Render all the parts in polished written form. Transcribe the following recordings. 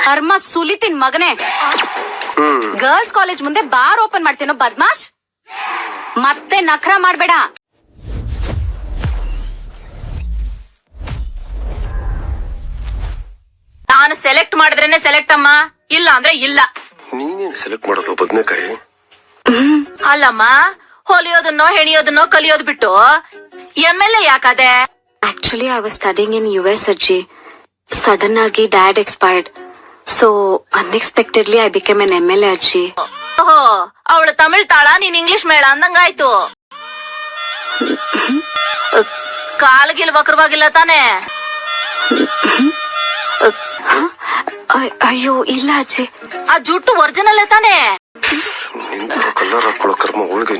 ಕರ್ಮ ಸುಲಿತಿನ್ ಮಗನೇ. Girls college ಮುಂದೆ ಬಾರ್ ಓಪನ್ ಮಾಡ್ತೀನೋ ಬದ್ಮಾಶ್. ಮತ್ತೆ ನಖರ ಮಾಡ್ಬೇಡ. ನಾನು ಸೆಲೆಕ್ಟ್ ಮಾಡಿದ್ರೇನೆ ಸೆಲೆಕ್ಟ್ ಅಮ್ಮ, ಇಲ್ಲ ಅಂದ್ರೆ ಇಲ್ಲ. ನೀನೇನ್ ಸೆಲೆಕ್ಟ್ ಮಾಡೋದು ಬದ್ನೆಕಾಯಿ? ಅಲ್ಲಮ್ಮ, ಹೊಲಿಯೋದನ್ನೋ ಹೆಣಿಯೋದನ್ನೋ ಕಲಿಯೋದ್ ಬಿಟ್ಟು MLA ಯಾಕದೆ? Actually I was studying in US ಅಜ್ಜಿ. ಸಡನ್ ಆಗಿ dad expired, so unexpectedly I became an MLA ಅಜ್ಜಿ. ಓಹೋ, ಅವಳು ತಮಿಳ್ ತಾಳ, ನೀನ್ ಇಂಗ್ಲಿಷ್ ಮೇಳ ಅಂದಂಗಾಯ್ತು. ಕಾಲ್ಗಿಲ್ ವಕ್ರವಾಗಿಲ್ಲ ತಾನೆ? ಅಯ್ಯೋ ಇಲ್ಲ ಅಜ್ಜಿ. ಆ ಜುಟ್ಟು ಒರಿಜಿನಲ್ ತಾನೆ? ಕಲರ್ ಹಾಕೊಳ್ಳೋ ಕರ್ಮ ಒಳಗೆ.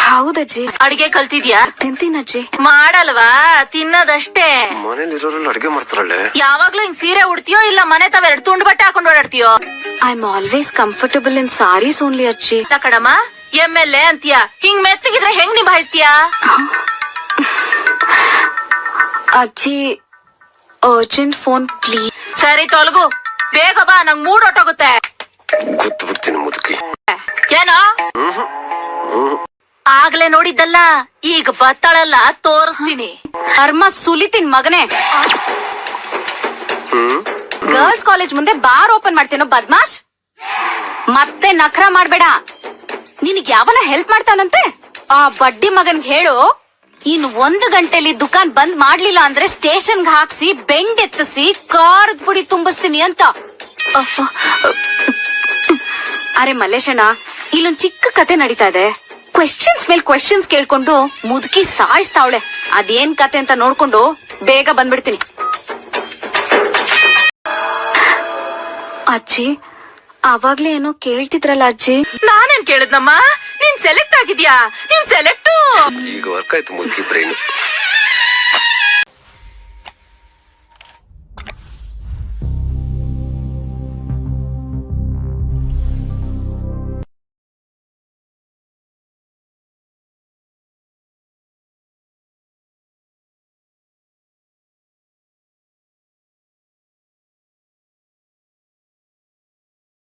ಹೌದಜ್ಜಿ. ಅಡಿಗೆ ಕಲ್ತಿದ್ಯಾ? ತಿಂತೀನಜ್ಜಿ. ಮಾಡಲ್ವಾ, ತಿನ್ನೋದಷ್ಟೇ. ಮನೇಲಿ ಇರೋರೆಲ್ಲ ಅಡ್ಗೆ ಮಾಡ್ತಾರಲ್ಲೇ. ಯಾವಾಗ್ಲೂ ಹಿಂಗ್ ಸೀರೆ ಉಡ್ತೀಯೋ ಇಲ್ಲ ಮನೆ ತಾವ 2 ತುಂಡು ಬಟ್ಟೆ ಹಾಕೊಂಡ್ ಓಡಾಡ್ತೀಯೋ? I am always comfortable in saris only ಅಜ್ಜಿ. ಕಡಮ್ಮ, MLA ಅಂತೀಯ, ಹಿಂಗ್ ಮೆತ್ತಗಿದ್ರೆ ಹೆಂಗ್ ನಿಭಾಯಿಸ್ತೀಯ? ಅಜ್ಜಿ ಅರ್ಜೆಂಟ್ ಫೋನ್ ಪ್ಲೀಸ್. ಸರಿ ತೊಲಗು, ಬೇಗ ಬಾ, ನಂಗ್ ಮೂಡ್ ಹೊಟ್ಟೋಗುತ್ತೆ. ಗೊತ್ತು ಬಿಡ್ತೀನಿ ಮುದುಕಿ. ಏನೋ ಆಗ್ಲೇ ನೋಡಿದ್ದಲ್ಲ, ಈಗ ಬತ್ತಾಳಲ್ಲ, ತೋರಿಸ್ತೀನಿ. ಕರ್ಮ ಸುಲಿತಿನ್ ಮಗನೇ. ಗರ್ಲ್ಸ್ ಕಾಲೇಜ್ ಮುಂದೆ ಬಾರ್ ಓಪನ್ ಮಾಡ್ತೀನೋ ಬದ್ಮಾಶ್. ಮತ್ತೆ ನಖರ ಮಾಡ್ಬೇಡ. ನಿನಗ್ ಯಾವನ ಹೆಲ್ಪ್ ಮಾಡ್ತಾನಂತೆ? ಆ ಬಡ್ಡಿ ಮಗನ್ಗೆ ಹೇಳು, ಇನ್ 1 ಗಂಟೆಲಿ ದುಕಾನ್ ಬಂದ್ ಮಾಡ್ಲಿಲ್ಲ ಅಂದ್ರೆ ಸ್ಟೇಷನ್ಗೆ ಹಾಕ್ಸಿ ಬೆಂಡ್ ಎತ್ತಿಸಿ ಕಾರದ ಪುಡಿ ತುಂಬಿಸ್ತೀನಿ ಅಂತ. ಅರೆ ಮಲ್ಲೇಶಣ್ಣ, ಇಲ್ಲೊಂದ್ ಚಿಕ್ಕ ಕತೆ ನಡೀತಾ ಇದೆ. ಕ್ವೆಶ್ಚನ್ಸ್ ಮೇಲ್ ಕ್ವೆಶ್ಚನ್ಸ್ ಕೇಳ್ಕೊಂಡು ಮುದುಕಿ ಸಾಯಿಸ್ತಾವಳೆ. ಅದೇನ್ ಕತೆ ಅಂತ ನೋಡ್ಕೊಂಡು ಬೇಗ ಬಂದ್ಬಿಡ್ತೀನಿ. ಅಜ್ಜಿ ಅವಾಗ್ಲೇ ಏನೋ ಕೇಳ್ತಿದ್ರಲ್ಲ ಅಜ್ಜಿ. ನಾನೇನ್ ಕೇಳಿದ್ನಮ್ಮ? ನೀನ್ ಸೆಲೆಕ್ಟ್ ಆಗಿದ್ಯಾ? ನೀನ್ ಸೆಲೆಕ್ಟ್ ಈಗ ವರ್ಕ್ ಆಯ್ತು ಮುದುಕಿ ಬ್ರೈನ್.